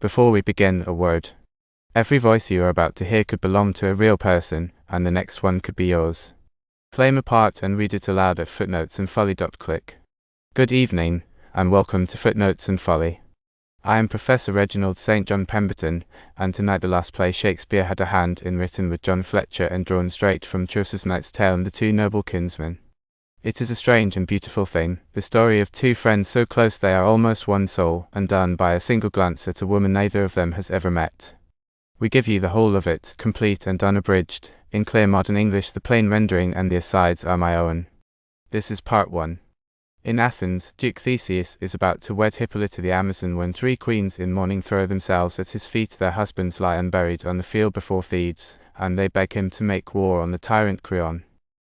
Before we begin, a word. Every voice you are about to hear could belong to a real person, and the next one could be yours. Claim a part and read it aloud at footnotesandfolly.click. Good evening, and welcome to Footnotes and Folly. I am Professor Reginald St. John Pemberton, and tonight the last play Shakespeare had a hand in, written with John Fletcher and drawn straight from Chaucer's Knight's Tale and the Two Noble Kinsmen. It is a strange and beautiful thing, the story of two friends so close they are almost one soul, undone by a single glance at a woman neither of them has ever met. We give you the whole of it, complete and unabridged, in clear modern English. The plain rendering and the asides are my own. This is part 1. In Athens, Duke Theseus is about to wed Hippolyta the Amazon when 3 queens in mourning throw themselves at his feet. Their husbands lie unburied on the field before Thebes, and they beg him to make war on the tyrant Creon.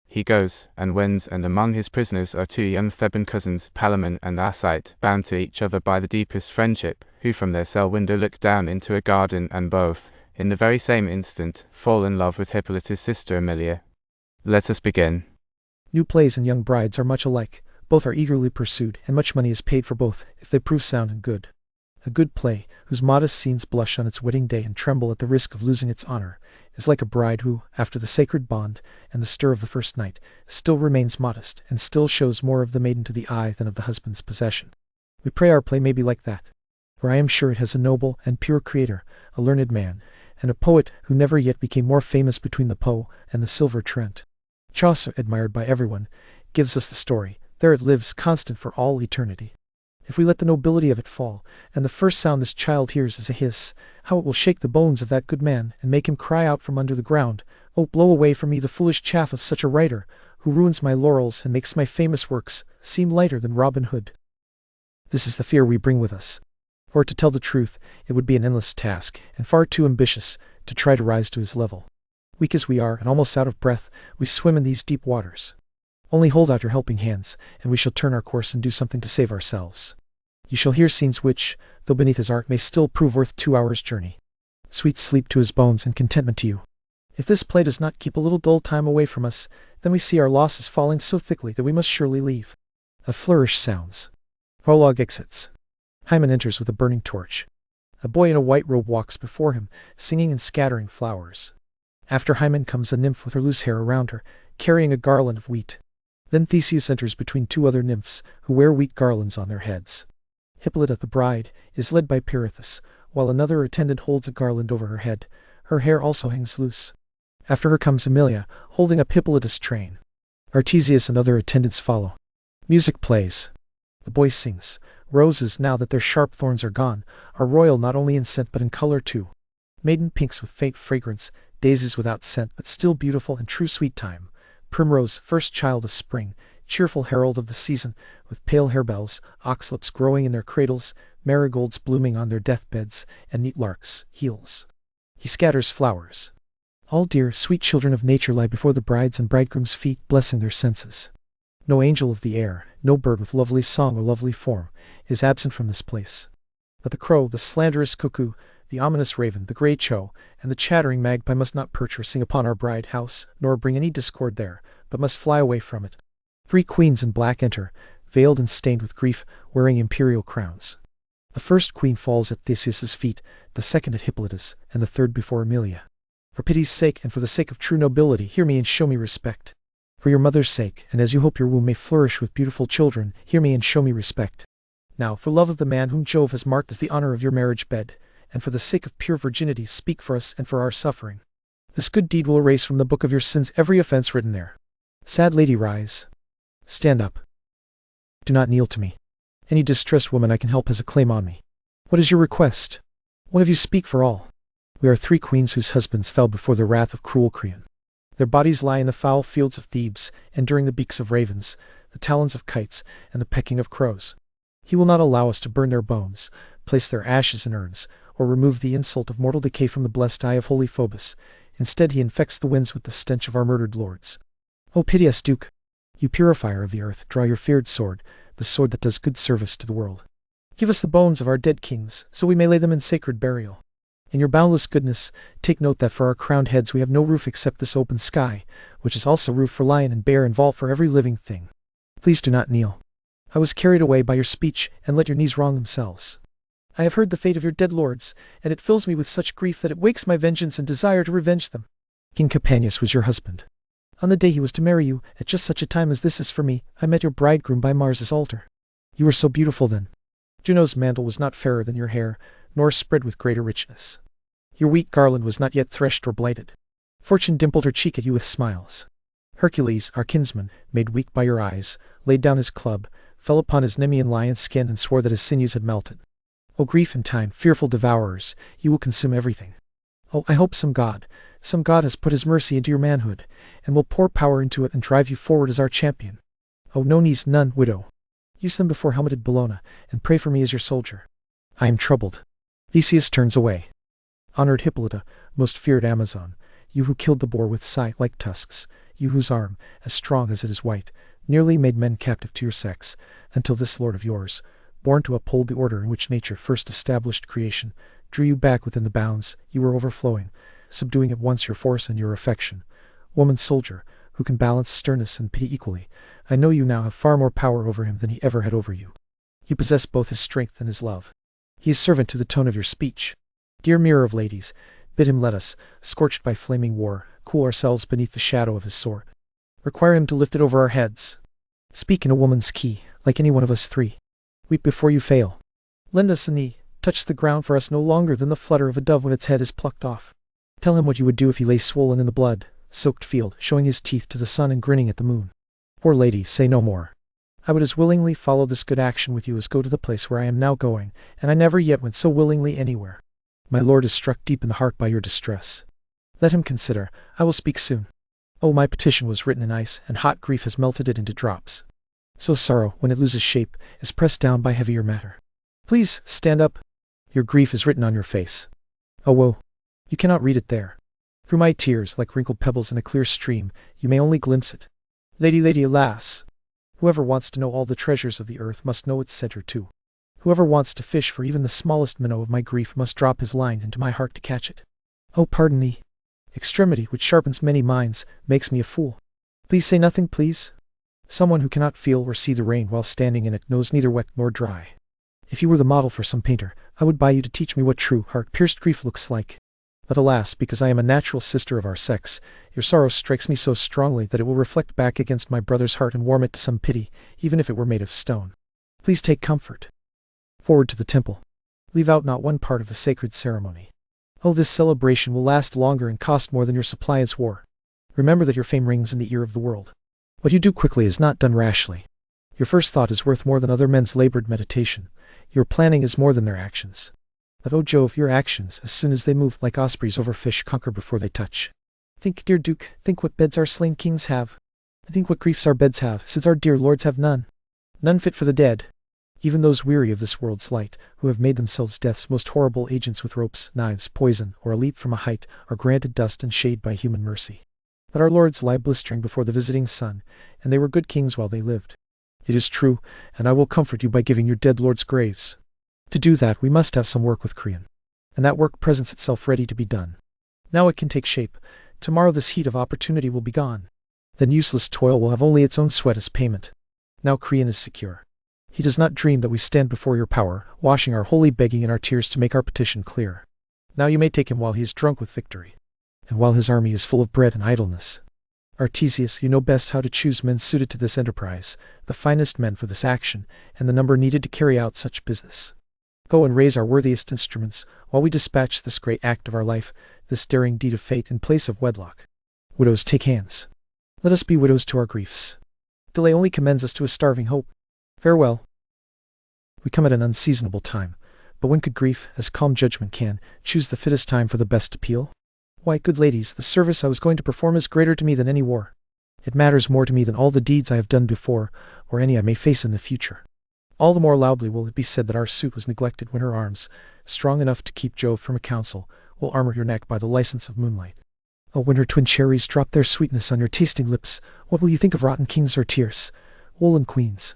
He goes, and wins, and among his prisoners are 2 young Theban cousins, Palamon and Arcite, bound to each other by the deepest friendship, who from their cell window look down into a garden, and both, in the very same instant, fall in love with Hippolyta's sister Emilia. Let us begin. New plays and young brides are much alike. Both are eagerly pursued, and much money is paid for both, if they prove sound and good. A good play, whose modest scenes blush on its wedding day and tremble at the risk of losing its honor, is like a bride who, after the sacred bond and the stir of the first night, still remains modest, and still shows more of the maiden to the eye than of the husband's possession. We pray our play may be like that, for I am sure it has a noble and pure creator, a learned man, and a poet who never yet became more famous between the Po and the Silver Trent. Chaucer, admired by everyone, gives us the story. There it lives, constant for all eternity. If we let the nobility of it fall, and the first sound this child hears is a hiss, how it will shake the bones of that good man, and make him cry out from under the ground, "Oh, blow away from me the foolish chaff of such a writer, who ruins my laurels and makes my famous works seem lighter than Robin Hood." This is the fear we bring with us. For, to tell the truth, it would be an endless task, and far too ambitious, to try to rise to his level. Weak as we are, and almost out of breath, we swim in these deep waters. Only hold out your helping hands, and we shall turn our course and do something to save ourselves. You shall hear scenes which, though beneath his art, may still prove worth 2 hours' journey. Sweet sleep to his bones, and contentment to you. If this play does not keep a little dull time away from us, then we see our losses falling so thickly that we must surely leave. A flourish sounds. Prologue exits. Hymen enters with a burning torch. A boy in a white robe walks before him, singing and scattering flowers. After Hymen comes a nymph with her loose hair around her, carrying a garland of wheat. Then Theseus enters between 2 other nymphs, who wear wheat garlands on their heads. Hippolyta, the bride, is led by Pirithous, while another attendant holds a garland over her head. Her hair also hangs loose. After her comes Emilia, holding up Hippolyta's train. Artesius and other attendants follow. Music plays. The boy sings. Roses, now that their sharp thorns are gone, are royal not only in scent but in color too. Maiden pinks with faint fragrance, daisies without scent but still beautiful and true sweet time. Primrose, first child of spring, cheerful herald of the season, with pale harebells, oxlips growing in their cradles, marigolds blooming on their deathbeds, and neat larks' heels. He scatters flowers. All dear, sweet children of nature lie before the bride's and bridegroom's feet, blessing their senses. No angel of the air, no bird with lovely song or lovely form, is absent from this place. But the crow, the slanderous cuckoo, the ominous raven, the grey chow, and the chattering magpie must not perch or sing upon our bride house, nor bring any discord there, but must fly away from it. 3 queens in black enter, veiled and stained with grief, wearing imperial crowns. The first queen falls at Theseus's feet, the second at Hippolyta's, and the third before Emilia. For pity's sake, and for the sake of true nobility, hear me and show me respect. For your mother's sake, and as you hope your womb may flourish with beautiful children, hear me and show me respect. Now, for love of the man whom Jove has marked as the honor of your marriage bed, and for the sake of pure virginity, speak for us and for our suffering. This good deed will erase from the book of your sins every offense written there. Sad lady, rise. Stand up. Do not kneel to me. Any distressed woman I can help has a claim on me. What is your request? One of you speak for all. We are 3 queens whose husbands fell before the wrath of cruel Creon. Their bodies lie in the foul fields of Thebes, enduring the beaks of ravens, the talons of kites, and the pecking of crows. He will not allow us to burn their bones, place their ashes in urns, or remove the insult of mortal decay from the blessed eye of holy Phobos. Instead he infects the winds with the stench of our murdered lords. O pity us, Duke! You purifier of the earth, draw your feared sword, the sword that does good service to the world. Give us the bones of our dead kings, so we may lay them in sacred burial. In your boundless goodness, take note that for our crowned heads we have no roof except this open sky, which is also roof for lion and bear and vault for every living thing. Please do not kneel. I was carried away by your speech, and let your knees wrong themselves. I have heard the fate of your dead lords, and it fills me with such grief that it wakes my vengeance and desire to revenge them. King Capaneus was your husband. On the day he was to marry you, at just such a time as this is for me, I met your bridegroom by Mars's altar. You were so beautiful then. Juno's mantle was not fairer than your hair, nor spread with greater richness. Your wheat garland was not yet threshed or blighted. Fortune dimpled her cheek at you with smiles. Hercules, our kinsman, made weak by your eyes, laid down his club, fell upon his Nemean lion's skin and swore that his sinews had melted. O grief and time, fearful devourers, you will consume everything. Oh, I hope some god has put his mercy into your manhood, and will pour power into it and drive you forward as our champion. Oh, no knees, none, widow. Use them before helmeted Bellona, and pray for me as your soldier. I am troubled. Theseus turns away. Honored Hippolyta, most feared Amazon, you who killed the boar with scythe-like tusks, you whose arm, as strong as it is white, nearly made men captive to your sex, until this lord of yours, born to uphold the order in which nature first established creation, drew you back within the bounds you were overflowing, subduing at once your force and your affection. Woman soldier, who can balance sternness and pity equally, I know you now have far more power over him than he ever had over you. You possess both his strength and his love. He is servant to the tone of your speech. Dear mirror of ladies, bid him let us, scorched by flaming war, cool ourselves beneath the shadow of his sword. Require him to lift it over our heads. Speak in a woman's key, like any one of us three. Weep before you fail. Lend us a knee, touch the ground for us no longer than the flutter of a dove when its head is plucked off. Tell him what you would do if he lay swollen in the blood-soaked field, showing his teeth to the sun and grinning at the moon. Poor lady, say no more. I would as willingly follow this good action with you as go to the place where I am now going, and I never yet went so willingly anywhere. My lord is struck deep in the heart by your distress. Let him consider. I will speak soon. Oh, my petition was written in ice, and hot grief has melted it into drops. So sorrow, when it loses shape, is pressed down by heavier matter. Please, stand up. Your grief is written on your face. Oh woe! You cannot read it there. Through my tears, like wrinkled pebbles in a clear stream, you may only glimpse it. Lady, alas! Whoever wants to know all the treasures of the earth must know its center too. Whoever wants to fish for even the smallest minnow of my grief must drop his line into my heart to catch it. Oh, pardon me. Extremity, which sharpens many minds, makes me a fool. Please say nothing, please. Someone who cannot feel or see the rain while standing in it knows neither wet nor dry. If you were the model for some painter, I would buy you to teach me what true, heart-pierced grief looks like. But alas, because I am a natural sister of our sex, your sorrow strikes me so strongly that it will reflect back against my brother's heart and warm it to some pity, even if it were made of stone. Please take comfort. Forward to the temple. Leave out not one part of the sacred ceremony. Oh, this celebration will last longer and cost more than your suppliants wore. Remember that your fame rings in the ear of the world. What you do quickly is not done rashly. Your first thought is worth more than other men's labored meditation. Your planning is more than their actions. But, oh Jove, your actions, as soon as they move, like ospreys over fish, conquer before they touch. Think, dear Duke, think what beds our slain kings have. Think what griefs our beds have, since our dear lords have none. None fit for the dead. Even those weary of this world's light, who have made themselves death's most horrible agents with ropes, knives, poison, or a leap from a height, are granted dust and shade by human mercy. But our lords lie blistering before the visiting sun, and they were good kings while they lived. It is true, and I will comfort you by giving your dead lords graves. To do that, we must have some work with Creon, and that work presents itself ready to be done. Now it can take shape. Tomorrow this heat of opportunity will be gone. Then useless toil will have only its own sweat as payment. Now Creon is secure. He does not dream that we stand before your power, washing our holy begging in our tears to make our petition clear. Now you may take him while he is drunk with victory, and while his army is full of bread and idleness. Artesius, you know best how to choose men suited to this enterprise, the finest men for this action, and the number needed to carry out such business. Go and raise our worthiest instruments, while we dispatch this great act of our life, this daring deed of fate in place of wedlock. Widows, take hands. Let us be widows to our griefs. Delay only commends us to a starving hope. Farewell. We come at an unseasonable time, but when could grief, as calm judgment can, choose the fittest time for the best appeal? Why, good ladies, the service I was going to perform is greater to me than any war. It matters more to me than all the deeds I have done before, or any I may face in the future. All the more loudly will it be said that our suit was neglected when her arms, strong enough to keep Jove from a council, will armor your neck by the license of moonlight. Oh, when her twin cherries drop their sweetness on your tasting lips, what will you think of rotten kings or tears, woolen queens?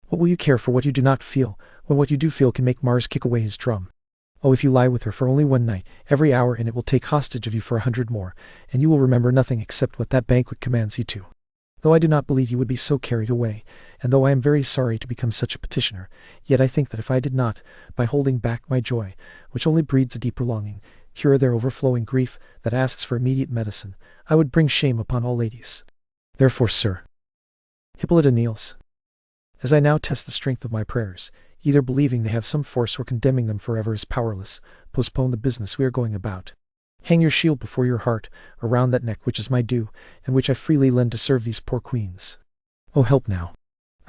What will you care for what you do not feel, when what you do feel can make Mars kick away his drum? Oh, if you lie with her for only one night, every hour in it will take hostage of you for 100 more, and you will remember nothing except what that banquet commands you to. Though I do not believe you would be so carried away, and though I am very sorry to become such a petitioner, yet I think that if I did not, by holding back my joy, which only breeds a deeper longing, cure their overflowing grief that asks for immediate medicine, I would bring shame upon all ladies. Therefore, sir, Hippolyta kneels. As I now test the strength of my prayers, either believing they have some force or condemning them forever as powerless, postpone the business we are going about. Hang your shield before your heart, around that neck which is my due, and which I freely lend to serve these poor queens. Oh, help now!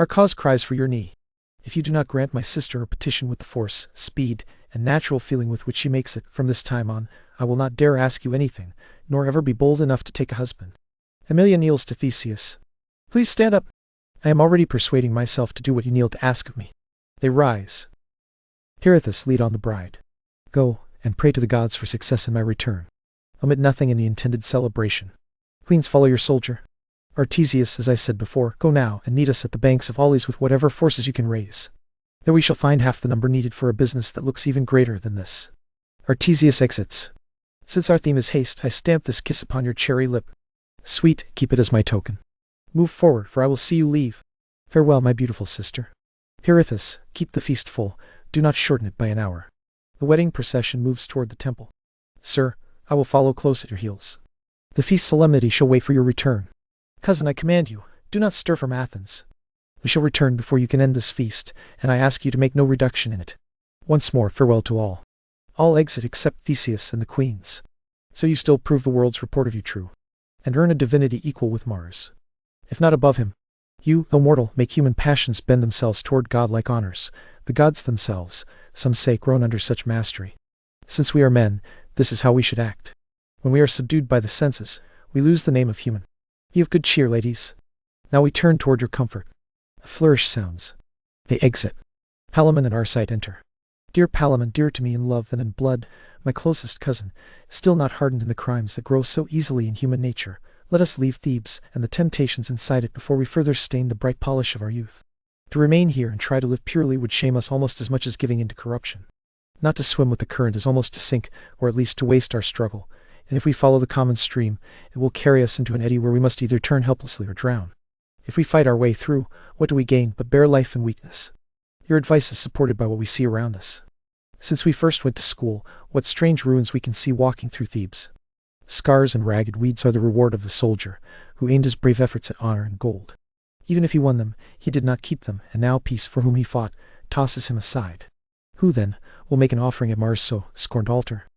Our cause cries for your knee. If you do not grant my sister her petition with the force, speed, and natural feeling with which she makes it, from this time on, I will not dare ask you anything, nor ever be bold enough to take a husband. Emilia kneels to Theseus. Please stand up. I am already persuading myself to do what you kneel to ask of me. They rise. Pirithous lead on the bride. Go, and pray to the gods for success in my return. Omit nothing in the intended celebration. Queens, follow your soldier. Artesius, as I said before, go now, and meet us at the banks of Aulis with whatever forces you can raise. There we shall find half the number needed for a business that looks even greater than this. Artesius exits. Since our theme is haste, I stamp this kiss upon your cherry lip. Sweet, keep it as my token. Move forward, for I will see you leave. Farewell, my beautiful sister. Pirithous, keep the feast full, do not shorten it by an hour. The wedding procession moves toward the temple. Sir, I will follow close at your heels. The feast solemnity shall wait for your return. Cousin, I command you, do not stir from Athens. We shall return before you can end this feast, and I ask you to make no reduction in it. Once more, farewell to all. All exit except Theseus and the queens. So you still prove the world's report of you true, and earn a divinity equal with Mars. If not above him, you, though mortal, make human passions bend themselves toward godlike honors, the gods themselves, some say, grown under such mastery. Since we are men, this is how we should act. When we are subdued by the senses, we lose the name of human. Be of good cheer, ladies. Now we turn toward your comfort. A flourish sounds. They exit. Palamon and Arcite enter. Dear Palamon, dearer to me in love than in blood, my closest cousin, still not hardened in the crimes that grow so easily in human nature, let us leave Thebes and the temptations inside it before we further stain the bright polish of our youth. To remain here and try to live purely would shame us almost as much as giving in to corruption. Not to swim with the current is almost to sink, or at least to waste our struggle, and if we follow the common stream, it will carry us into an eddy where we must either turn helplessly or drown. If we fight our way through, what do we gain but bare life and weakness? Your advice is supported by what we see around us. Since we first went to school, what strange ruins we can see walking through Thebes. Scars and ragged weeds are the reward of the soldier, who aimed his brave efforts at honor and gold. Even if he won them, he did not keep them, and now peace, for whom he fought, tosses him aside. Who, then, will make an offering at Mars' so scorned altar?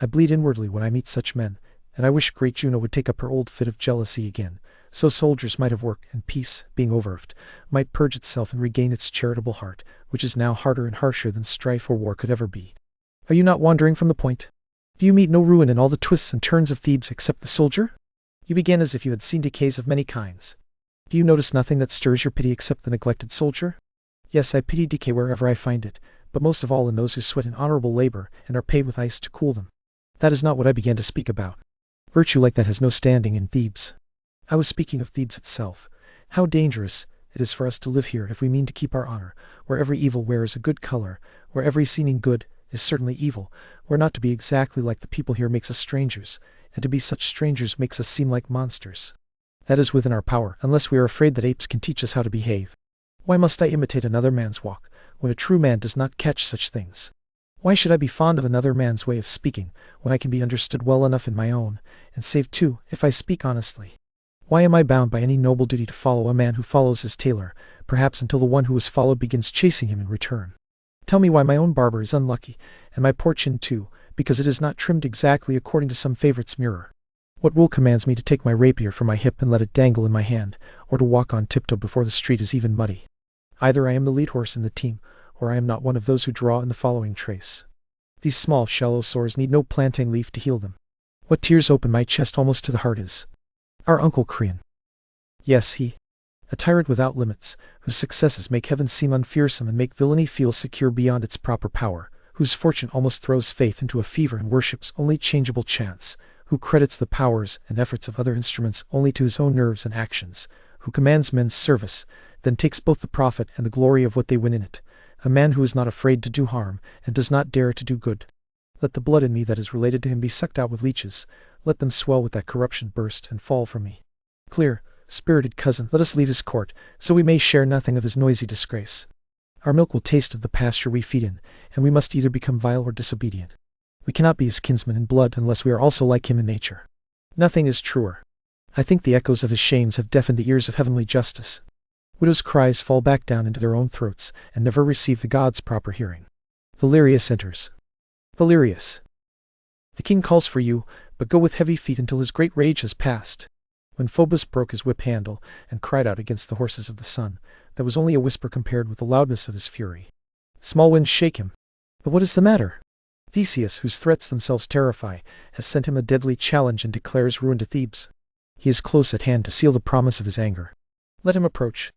I bleed inwardly when I meet such men, and I wish great Juno would take up her old fit of jealousy again, so soldiers might have work, and peace, being overved, might purge itself and regain its charitable heart, which is now harder and harsher than strife or war could ever be. Are you not wandering from the point? Do you meet no ruin in all the twists and turns of Thebes except the soldier? You began as if you had seen decays of many kinds. Do you notice nothing that stirs your pity except the neglected soldier? Yes, I pity decay wherever I find it, but most of all in those who sweat in honorable labor and are paid with ice to cool them. That is not what I began to speak about. Virtue like that has no standing in Thebes. I was speaking of Thebes itself. How dangerous it is for us to live here if we mean to keep our honor, where every evil wears a good color, where every seeming good is certainly evil, where not to be exactly like the people here makes us strangers, and to be such strangers makes us seem like monsters. That is within our power, unless we are afraid that apes can teach us how to behave. Why must I imitate another man's walk, when a true man does not catch such things? Why should I be fond of another man's way of speaking, when I can be understood well enough in my own, and saved too, if I speak honestly? Why am I bound by any noble duty to follow a man who follows his tailor, perhaps until the one who is followed begins chasing him in return? Tell me why my own barber is unlucky, and my poor chin too, because it is not trimmed exactly according to some favorite's mirror. What rule commands me to take my rapier from my hip and let it dangle in my hand, or to walk on tiptoe before the street is even muddy? Either I am the lead horse in the team, or I am not one of those who draw in the following trace. These small, shallow sores need no plantain leaf to heal them. What tears open my chest almost to the heart is our Uncle Creon. Yes, he, a tyrant without limits, whose successes make heaven seem unfearsome and make villainy feel secure beyond its proper power, whose fortune almost throws faith into a fever and worships only changeable chance, who credits the powers and efforts of other instruments only to his own nerves and actions, who commands men's service, then takes both the profit and the glory of what they win in it, a man who is not afraid to do harm, and does not dare to do good. Let the blood in me that is related to him be sucked out with leeches, let them swell with that corruption burst and fall from me. Clear, spirited cousin, let us leave his court, so we may share nothing of his noisy disgrace. Our milk will taste of the pasture we feed in, and we must either become vile or disobedient. We cannot be his kinsmen in blood unless we are also like him in nature. Nothing is truer. I think the echoes of his shames have deafened the ears of heavenly justice. Widows' cries fall back down into their own throats, and never receive the gods' proper hearing. Valerius enters. Valerius. The king calls for you, but go with heavy feet until his great rage has passed. When Phoebus broke his whip handle, and cried out against the horses of the sun, that was only a whisper compared with the loudness of his fury. Small winds shake him. But what is the matter? Theseus, whose threats themselves terrify, has sent him a deadly challenge and declares ruin to Thebes. He is close at hand to seal the promise of his anger. Let him approach.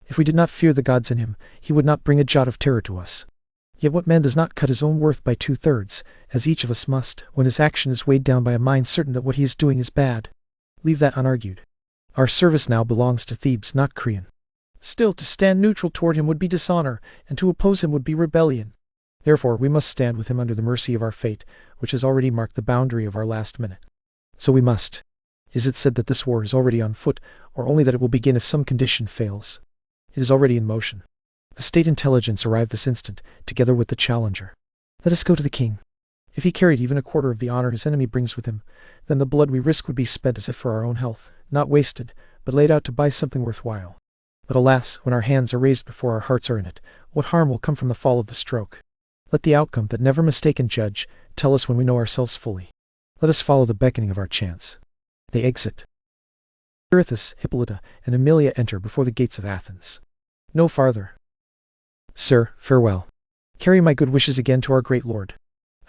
If we did not fear the gods in him, he would not bring a jot of terror to us. Yet what man does not cut his own worth by 2/3, as each of us must, when his action is weighed down by a mind certain that what he is doing is bad? Leave that unargued. Our service now belongs to Thebes, not Creon. Still, to stand neutral toward him would be dishonor, and to oppose him would be rebellion. Therefore, we must stand with him under the mercy of our fate, which has already marked the boundary of our last minute. So we must. Is it said that this war is already on foot, or only that it will begin if some condition fails? It is already in motion. The state intelligence arrived this instant, together with the challenger. Let us go to the king. If he carried even a quarter of the honor his enemy brings with him, then the blood we risk would be spent as if for our own health, not wasted, but laid out to buy something worthwhile. But alas, when our hands are raised before our hearts are in it, what harm will come from the fall of the stroke? Let the outcome that never mistaken judge tell us when we know ourselves fully. Let us follow the beckoning of our chance. They exit. Pirithous, Hippolyta, and Emilia enter before the gates of Athens. No farther. Sir, farewell. Carry my good wishes again to our great lord.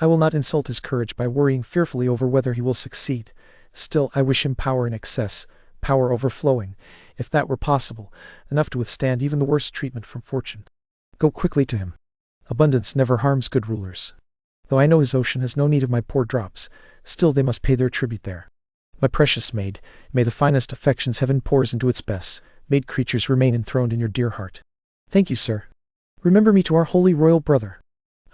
I will not insult his courage by worrying fearfully over whether he will succeed. Still, I wish him power in excess, power overflowing, if that were possible, enough to withstand even the worst treatment from fortune. Go quickly to him. Abundance never harms good rulers. Though I know his ocean has no need of my poor drops, still they must pay their tribute there. My precious maid, may the finest affections heaven pours into its best, made creatures remain enthroned in your dear heart. Thank you, sir. Remember me to our holy royal brother.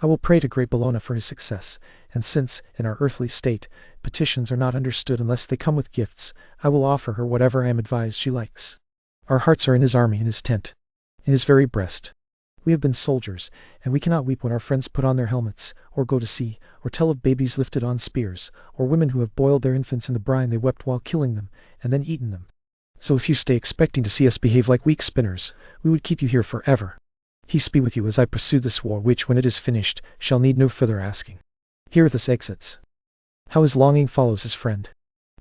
I will pray to great Bellona for his success, and since, in our earthly state, petitions are not understood unless they come with gifts, I will offer her whatever I am advised she likes. Our hearts are in his army, in his tent, in his very breast. We have been soldiers, and we cannot weep when our friends put on their helmets, or go to sea, or tell of babies lifted on spears, or women who have boiled their infants in the brine they wept while killing them, and then eaten them. So if you stay expecting to see us behave like weak spinners, we would keep you here forever. Peace be with you as I pursue this war which, when it is finished, shall need no further asking. Pirithous exits. How his longing follows his friend.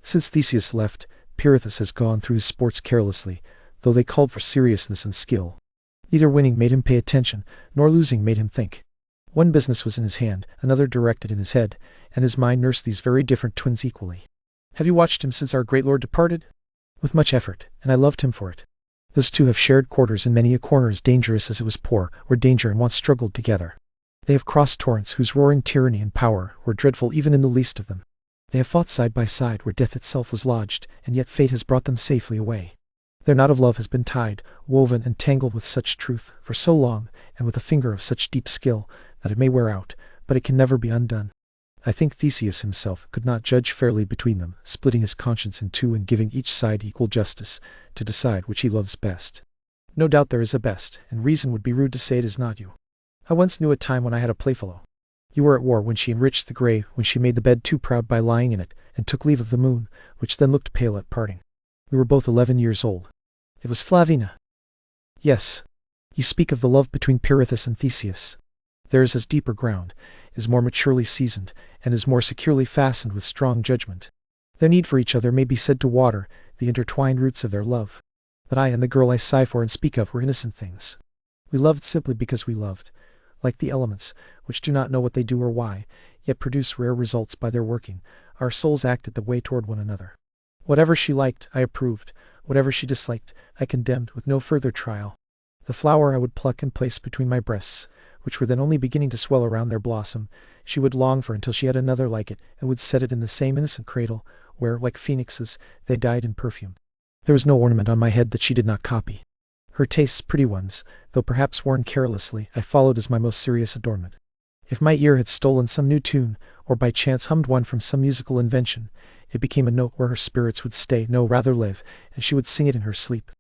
Since Theseus left, Pirithous has gone through his sports carelessly, though they called for seriousness and skill. Neither winning made him pay attention, nor losing made him think. One business was in his hand, another directed in his head, and his mind nursed these very different twins equally. Have you watched him since our great lord departed? With much effort, and I loved him for it. Those two have shared quarters in many a corner as dangerous as it was poor, where danger and want struggled together. They have crossed torrents whose roaring tyranny and power were dreadful even in the least of them. They have fought side by side where death itself was lodged, and yet fate has brought them safely away. Their knot of love has been tied, woven, and tangled with such truth, for so long, and with a finger of such deep skill, that it may wear out, but it can never be undone. I think Theseus himself could not judge fairly between them, splitting his conscience in two and giving each side equal justice, to decide which he loves best. No doubt there is a best, and reason would be rude to say it is not you. I once knew a time when I had a playfellow. You were at war when she enriched the grave, when she made the bed too proud by lying in it, and took leave of the moon, which then looked pale at parting. We were both 11 years old. It was Flavina. Yes. You speak of the love between Pirithous and Theseus. Theirs has deeper ground, is more maturely seasoned, and is more securely fastened with strong judgment. Their need for each other may be said to water the intertwined roots of their love. But I and the girl I sigh for and speak of were innocent things. We loved simply because we loved, like the elements, which do not know what they do or why, yet produce rare results by their working. Our souls acted the way toward one another. Whatever she liked, I approved. Whatever she disliked, I condemned with no further trial. The flower I would pluck and place between my breasts, which were then only beginning to swell around their blossom, she would long for until she had another like it, and would set it in the same innocent cradle, where, like phoenixes, they died in perfume. There was no ornament on my head that she did not copy. Her tastes, pretty ones, though perhaps worn carelessly, I followed as my most serious adornment. If my ear had stolen some new tune, or by chance hummed one from some musical invention, it became a note where her spirits would stay, no, rather live, and she would sing it in her sleep.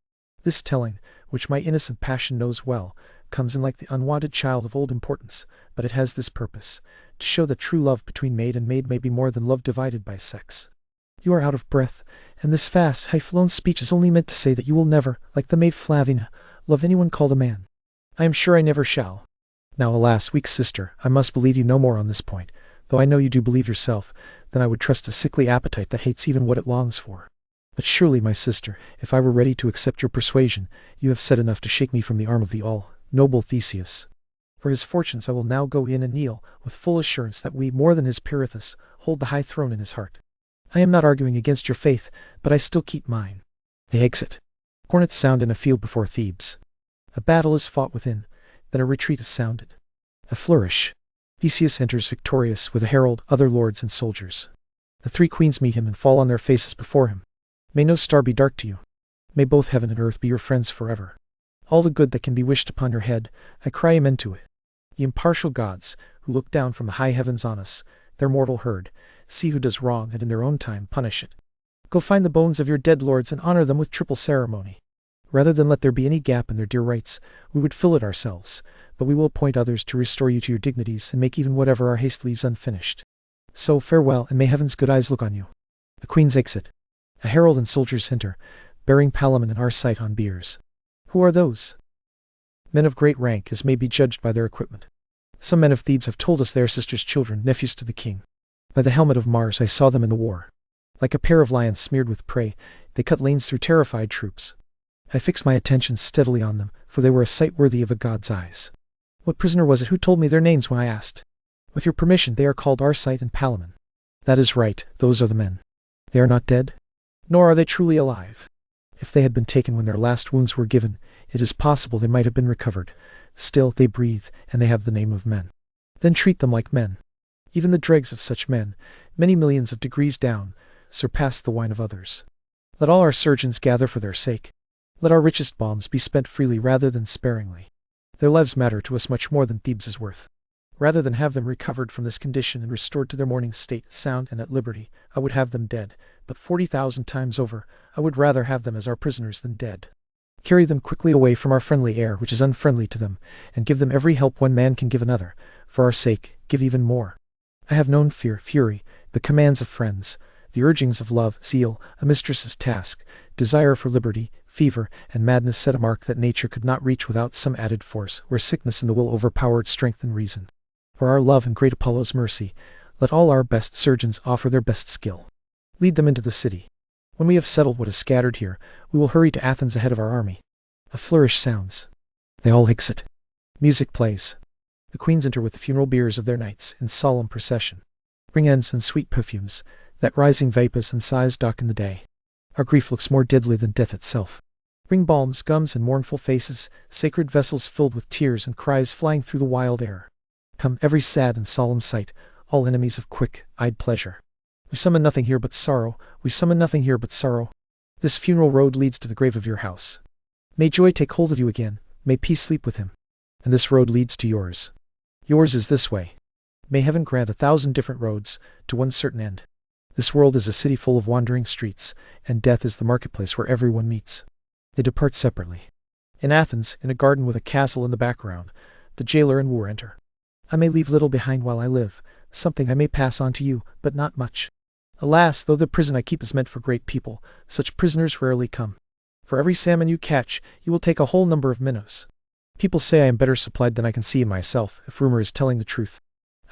This telling, which my innocent passion knows well, comes in like the unwanted child of old importance, but it has this purpose, to show that true love between maid and maid may be more than love divided by sex. You are out of breath, and this fast, high-flown speech is only meant to say that you will never, like the maid Flavina, love anyone called a man. I am sure I never shall. Now, alas, weak sister, I must believe you no more on this point, though I know you do believe yourself, than I would trust a sickly appetite that hates even what it longs for. But surely, my sister, if I were ready to accept your persuasion, you have said enough to shake me from the arm of the all-noble Theseus. For his fortunes I will now go in and kneel, with full assurance that we, more than his Pirithous, hold the high throne in his heart. I am not arguing against your faith, but I still keep mine. They exit. Cornets sound in a field before Thebes. A battle is fought within, then a retreat is sounded. A flourish. Theseus enters victorious with a herald, other lords and soldiers. The three queens meet him and fall on their faces before him. May no star be dark to you. May both heaven and earth be your friends forever. All the good that can be wished upon your head, I cry amen to it. The impartial gods, who look down from the high heavens on us, their mortal herd, see who does wrong and in their own time punish it. Go find the bones of your dead lords and honor them with triple ceremony. Rather than let there be any gap in their dear rights, we would fill it ourselves, but we will appoint others to restore you to your dignities and make even whatever our haste leaves unfinished. So farewell, and may heaven's good eyes look on you. The queens exit. A herald and soldiers enter, bearing Palamon and Arcite on biers. Who are those? Men of great rank, as may be judged by their equipment. Some men of Thebes have told us they are sisters' children, nephews to the king. By the helmet of Mars I saw them in the war. Like a pair of lions smeared with prey, they cut lanes through terrified troops. I fixed my attention steadily on them, for they were a sight worthy of a god's eyes. What prisoner was it who told me their names when I asked? With your permission, they are called Arcite and Palamon. That is right, those are the men. They are not dead, nor are they truly alive. If they had been taken when their last wounds were given, it is possible they might have been recovered. Still, they breathe, and they have the name of men. Then treat them like men. Even the dregs of such men, many millions of degrees down, surpass the wine of others. Let all our surgeons gather for their sake. Let our richest balms be spent freely rather than sparingly. Their lives matter to us much more than Thebes is worth. Rather than have them recovered from this condition and restored to their morning state, sound and at liberty, I would have them dead, but 40,000 times over, I would rather have them as our prisoners than dead. Carry them quickly away from our friendly air, which is unfriendly to them, and give them every help one man can give another. For our sake, give even more. I have known fear, fury, the commands of friends, the urgings of love, zeal, a mistress's task, desire for liberty, fever, and madness set a mark that nature could not reach without some added force, where sickness in the will overpowered strength and reason. For our love and great Apollo's mercy, let all our best surgeons offer their best skill. Lead them into the city. When we have settled what is scattered here, we will hurry to Athens ahead of our army. A flourish sounds. They all exit. Music plays. The queens enter with the funeral biers of their knights, in solemn procession. Bring ends and sweet perfumes, that rising vapors and sighs darken the day. Our grief looks more deadly than death itself. Bring balms, gums, and mournful faces, sacred vessels filled with tears and cries flying through the wild air. Come, every sad and solemn sight, all enemies of quick-eyed pleasure. We summon nothing here but sorrow, we summon nothing here but sorrow. This funeral road leads to the grave of your house. May joy take hold of you again, may peace sleep with him. And this road leads to yours. Yours is this way. May heaven grant 1,000 different roads, to one certain end. This world is a city full of wandering streets, and death is the marketplace where everyone meets. They depart separately. In Athens, in a garden with a castle in the background, the jailer and wooer enter. I may leave little behind while I live, something I may pass on to you, but not much. Alas, though the prison I keep is meant for great people, such prisoners rarely come. For every salmon you catch, you will take a whole number of minnows. People say I am better supplied than I can see in myself, if rumor is telling the truth.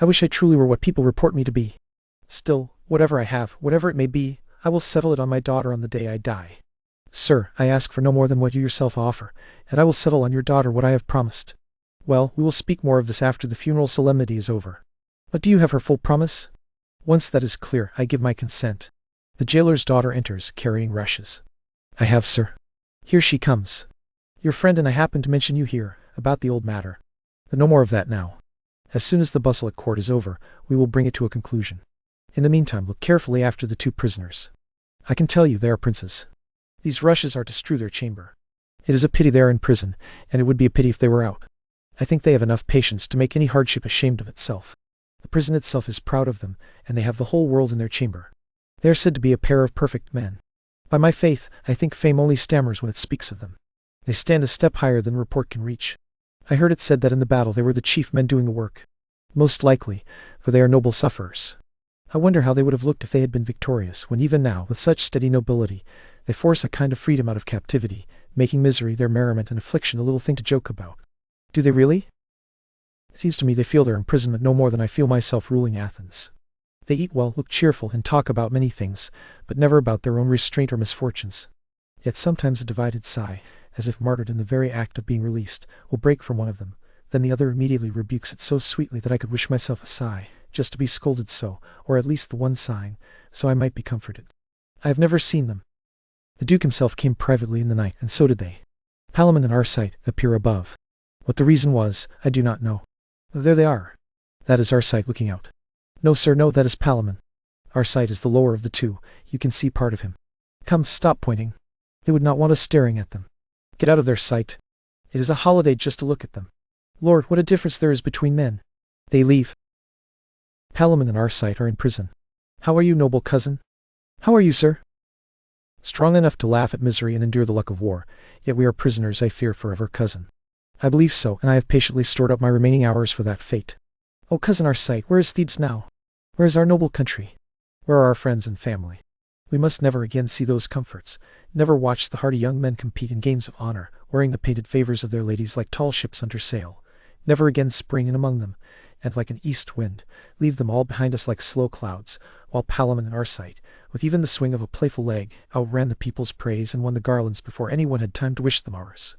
I wish I truly were what people report me to be. Still, whatever I have, whatever it may be, I will settle it on my daughter on the day I die. Sir, I ask for no more than what you yourself offer, and I will settle on your daughter what I have promised. Well, we will speak more of this after the funeral solemnity is over. But do you have her full promise? Once that is clear, I give my consent. The jailer's daughter enters, carrying rushes. I have, sir. Here she comes. Your friend and I happened to mention you here, about the old matter. But no more of that now. As soon as the bustle at court is over, we will bring it to a conclusion. In the meantime, look carefully after the two prisoners. I can tell you they are princes. These rushes are to strew their chamber. It is a pity they are in prison, and it would be a pity if they were out. I think they have enough patience to make any hardship ashamed of itself. The prison itself is proud of them, and they have the whole world in their chamber. They are said to be a pair of perfect men. By my faith, I think fame only stammers when it speaks of them. They stand a step higher than report can reach. I heard it said that in the battle they were the chief men doing the work. Most likely, for they are noble sufferers. I wonder how they would have looked if they had been victorious, when even now, with such steady nobility, they force a kind of freedom out of captivity, making misery their merriment and affliction a little thing to joke about. Do they really? It seems to me they feel their imprisonment no more than I feel myself ruling Athens. They eat well, look cheerful, and talk about many things, but never about their own restraint or misfortunes. Yet sometimes a divided sigh, as if martyred in the very act of being released, will break from one of them. Then the other immediately rebukes it so sweetly that I could wish myself a sigh, just to be scolded so, or at least the one sighing, so I might be comforted. I have never seen them. The Duke himself came privately in the night, and so did they. Palamon and Arcite appear above. What the reason was, I do not know. There they are. That is Arcite looking out. No, sir, no, that is Palamon. Arcite is the lower of the two. You can see part of him. Come, stop pointing. They would not want us staring at them. Get out of their sight. It is a holiday just to look at them. Lord, what a difference there is between men. They leave. Palamon and Arcite are in prison. How are you, noble cousin? How are you, sir? Strong enough to laugh at misery and endure the luck of war, yet we are prisoners, I fear, forever, cousin. I believe so, and I have patiently stored up my remaining hours for that fate. Oh, cousin Arcite, where is Thebes now? Where is our noble country? Where are our friends and family? We must never again see those comforts, never watch the hardy young men compete in games of honor, wearing the painted favors of their ladies like tall ships under sail, never again spring in among them, and like an east wind, leave them all behind us like slow clouds, while Palamon and Arcite, with even the swing of a playful leg, outran the people's praise and won the garlands before anyone had time to wish them ours.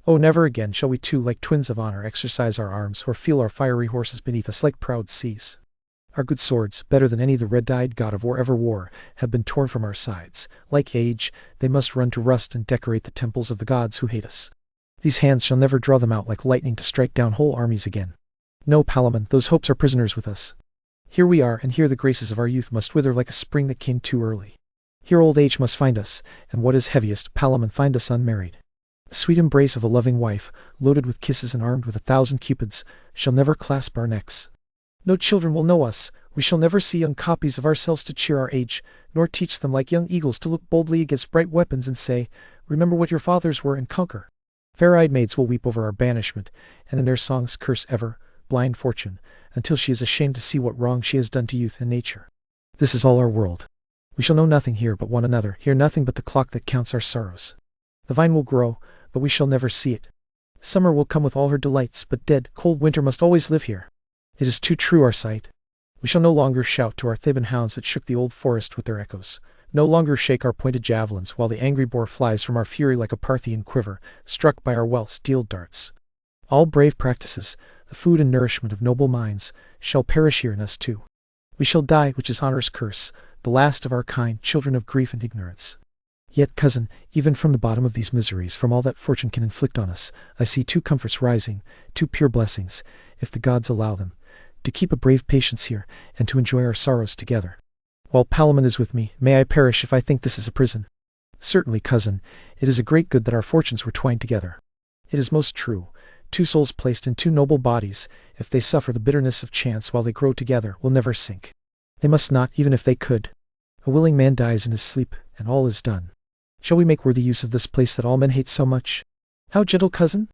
Oh, never again shall we two, like twins of honor, exercise our arms, or feel our fiery horses beneath us like proud seas. Our good swords, better than any the red-dyed god of war ever wore, have been torn from our sides. Like age, they must run to rust and decorate the temples of the gods who hate us. These hands shall never draw them out like lightning to strike down whole armies again. No, Palamon, those hopes are prisoners with us. Here we are, and here the graces of our youth must wither like a spring that came too early. Here old age must find us, and what is heaviest, Palamon, find us unmarried. The sweet embrace of a loving wife, loaded with kisses and armed with 1,000 cupids, shall never clasp our necks. No children will know us. We shall never see young copies of ourselves to cheer our age, nor teach them like young eagles to look boldly against bright weapons and say, "Remember what your fathers were and conquer." Fair-eyed maids will weep over our banishment, and in their songs curse ever, blind fortune, until she is ashamed to see what wrong she has done to youth and nature. This is all our world. We shall know nothing here but one another, hear nothing but the clock that counts our sorrows. The vine will grow, but we shall never see it. Summer will come with all her delights, but dead, cold winter must always live here. It is too true, Arcite. We shall no longer shout to our Theban hounds that shook the old forest with their echoes, no longer shake our pointed javelins, while the angry boar flies from our fury like a Parthian quiver, struck by our well-steeled darts. All brave practices, the food and nourishment of noble minds, shall perish here in us too. We shall die, which is honor's curse, the last of our kind, children of grief and ignorance. Yet, cousin, even from the bottom of these miseries, from all that fortune can inflict on us, I see 2 comforts rising, 2 pure blessings, if the gods allow them, to keep a brave patience here, and to enjoy our sorrows together. While Palamon is with me, may I perish if I think this is a prison. Certainly, cousin, it is a great good that our fortunes were twined together. It is most true. 2 souls placed in 2 noble bodies, if they suffer the bitterness of chance while they grow together, will never sink. They must not, even if they could. A willing man dies in his sleep, and all is done. Shall we make worthy use of this place that all men hate so much? How gentle, cousin?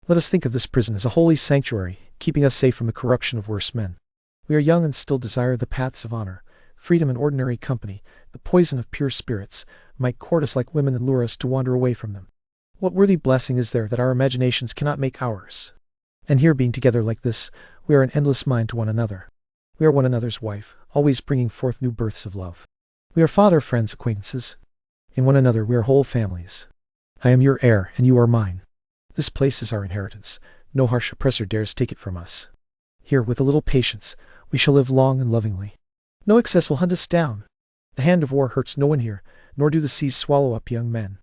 Let us think of this prison as a holy sanctuary, keeping us safe from the corruption of worse men. We are young and still desire the paths of honor. Freedom and ordinary company, the poison of pure spirits, might court us like women and lure us to wander away from them. What worthy blessing is there that our imaginations cannot make ours? And here, being together like this, we are an endless mind to one another. We are one another's wife, always bringing forth new births of love. We are father, friends, acquaintances. In one another we are whole families. I am your heir, and you are mine. This place is our inheritance. No harsh oppressor dares take it from us. Here, with a little patience, we shall live long and lovingly. No excess will hunt us down. The hand of war hurts no one here, nor do the seas swallow up young men.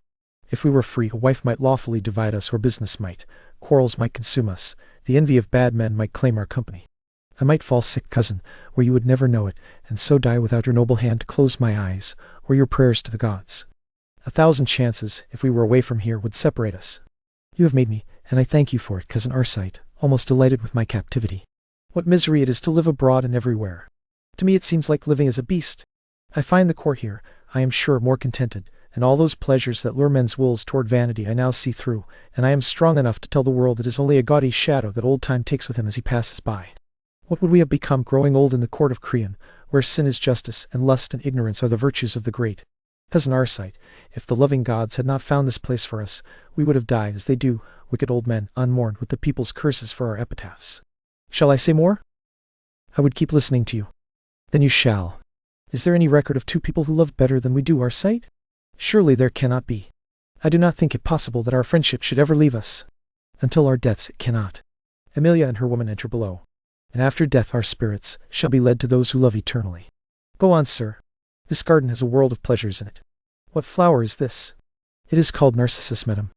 If we were free, a wife might lawfully divide us, or business might. Quarrels might consume us. The envy of bad men might claim our company. I might fall sick, cousin, where you would never know it, and so die without your noble hand to close my eyes, or your prayers to the gods. 1,000 chances, if we were away from here, would separate us. You have made me, and I thank you for it, cousin Arcite, almost delighted with my captivity. What misery it is to live abroad and everywhere. To me it seems like living as a beast. I find the court here, I am sure, more contented, and all those pleasures that lure men's wills toward vanity I now see through, and I am strong enough to tell the world it is only a gaudy shadow that old time takes with him as he passes by. What would we have become growing old in the court of Creon, where sin is justice, and lust and ignorance are the virtues of the great? Cousin Arcite, if the loving gods had not found this place for us, we would have died as they do, wicked old men, unmourned, with the people's curses for our epitaphs. Shall I say more? I would keep listening to you. Then you shall. Is there any record of two people who loved better than we do, Arcite? Surely there cannot be. I do not think it possible that our friendship should ever leave us. Until our deaths it cannot. Emilia and her woman enter below. And after death our spirits shall be led to those who love eternally. Go on, sir. This garden has a world of pleasures in it. What flower is this? It is called Narcissus, madam.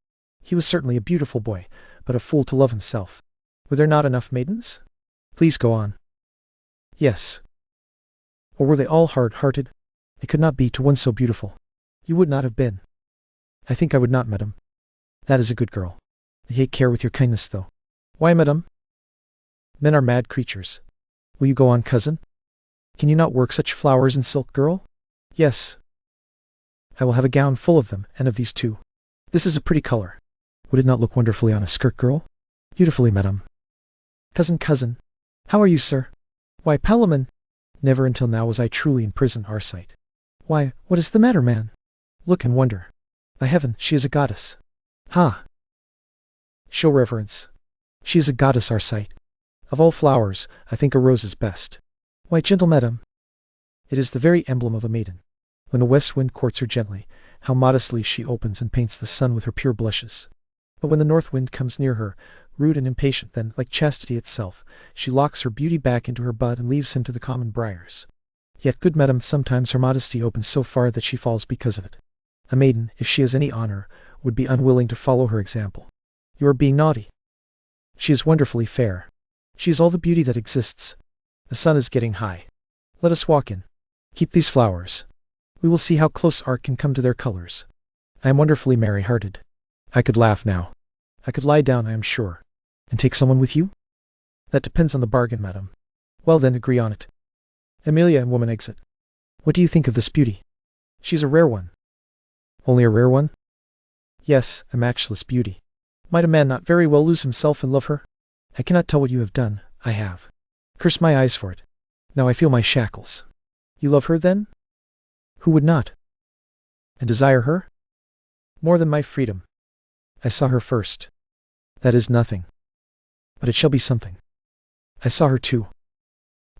He was certainly a beautiful boy, but a fool to love himself. Were there not enough maidens? Please go on. Yes. Or were they all hard-hearted? They could not be to one so beautiful. You would not have been. I think I would not, madam. That is a good girl. I hate care with your kindness, though. Why, madam? Men are mad creatures. Will you go on, cousin? Can you not work such flowers in silk, girl? Yes. I will have a gown full of them, and of these too. This is a pretty color. Would it not look wonderfully on a skirt, girl? Beautifully, madam. Cousin. How are you, sir? Why, Palamon. Never until now was I truly in prison, Arcite. Why, what is the matter, man? Look and wonder. By heaven, she is a goddess. Ha! Show reverence. She is a goddess, Arcite. Of all flowers, I think a rose is best. Why, gentle madam. It is the very emblem of a maiden. When the west wind courts her gently, how modestly she opens and paints the sun with her pure blushes. But when the north wind comes near her, rude and impatient, then, like chastity itself, she locks her beauty back into her bud and leaves him to the common briars. Yet, good madam, sometimes her modesty opens so far that she falls because of it. A maiden, if she has any honor, would be unwilling to follow her example. You are being naughty. She is wonderfully fair. She is all the beauty that exists. The sun is getting high. Let us walk in. Keep these flowers. We will see how close art can come to their colors. I am wonderfully merry-hearted. I could laugh now. I could lie down, I am sure. And take someone with you? That depends on the bargain, madam. Well then, agree on it. Emilia and woman exit. What do you think of this beauty? She's a rare one. Only a rare one? Yes, a matchless beauty. Might a man not very well lose himself and love her? I cannot tell what you have done. I have. Curse my eyes for it. Now I feel my shackles. You love her, then? Who would not? And desire her? More than my freedom. I saw her first. That is nothing. But it shall be something. I saw her too.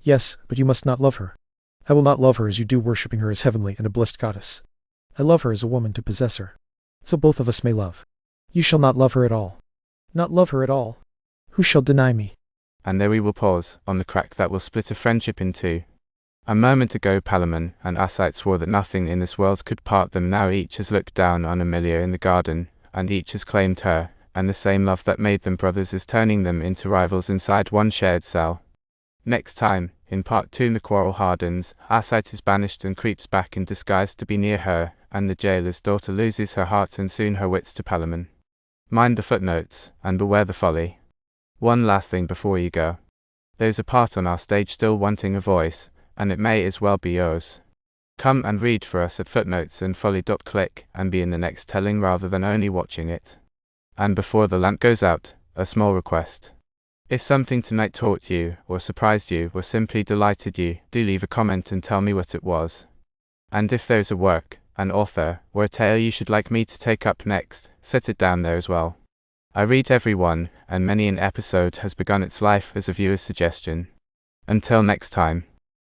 Yes, but you must not love her. I will not love her as you do, worshipping her as heavenly and a blessed goddess. I love her as a woman to possess her. So both of us may love. You shall not love her at all. Not love her at all. Who shall deny me? And there we will pause, on the crack that will split a friendship in two. A moment ago Palamon and Arcite swore that nothing in this world could part them. Now each has looked down on Emilia in the garden, and each has claimed her, and the same love that made them brothers is turning them into rivals inside one shared cell. Next time, in part 2, the quarrel hardens, Arcite is banished and creeps back in disguise to be near her, and the jailer's daughter loses her heart and soon her wits to Palamon. Mind the footnotes, and beware the folly. One last thing before you go. There's a part on our stage still wanting a voice, and it may as well be yours. Come and read for us at Footnotes and Folly. Click and be in the next telling rather than only watching it. And before the lamp goes out, a small request. If something tonight taught you, or surprised you, or simply delighted you, do leave a comment and tell me what it was. And if there's a work, an author, or a tale you should like me to take up next, set it down there as well. I read every one, and many an episode has begun its life as a viewer's suggestion. Until next time.